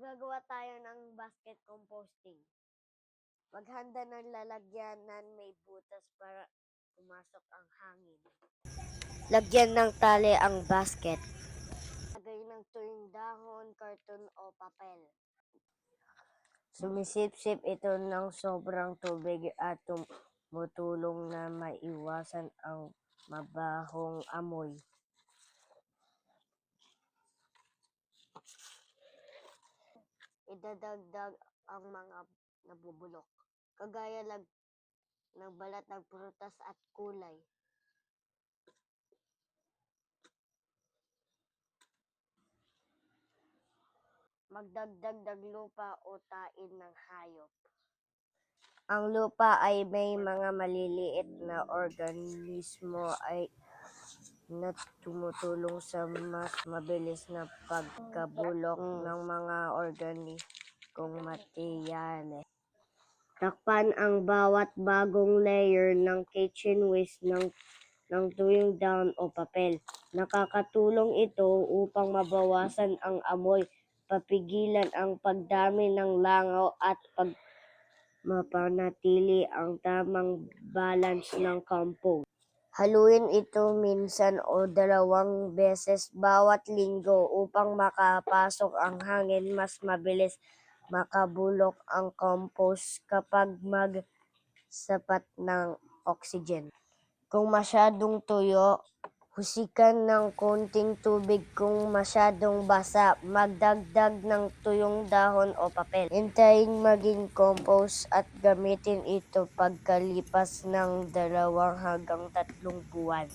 Gagawa tayo ng basket composting. Maghanda ng lalagyanan may butas para pumasok ang hangin. Lagyan ng tali ang basket. Lagay ng tuyong dahon, karton o papel. Sumisip-sip ito ng sobrang tubig at tumutulong na maiwasan ang mabahong amoy. Idadagdag ang mga nabubulok, kagaya ng balat ng prutas at kulay. Magdagdag ng lupa o tain ng hayop. Ang lupa ay may mga maliliit na organismo na tumutulong sa mas mabilis na pagkabulok ng mga organikong materyales. Takpan ang bawat bagong layer ng kitchen waste ng tuyong dahon o papel. Nakakatulong ito upang mabawasan ang amoy, papigilan ang pagdami ng langaw at mapanatili ang tamang balance ng compost. Haluin ito minsan o 2 beses bawat linggo upang makapasok ang hangin mas mabilis makabulok ang compost kapag sapat ng oxygen. Kung masyadong tuyo, husikan ng konting tubig. Kung masyadong basa, magdagdag ng tuyong dahon o papel. Hintayin maging compost at gamitin ito pagkalipas ng 2 hanggang 3 buwan.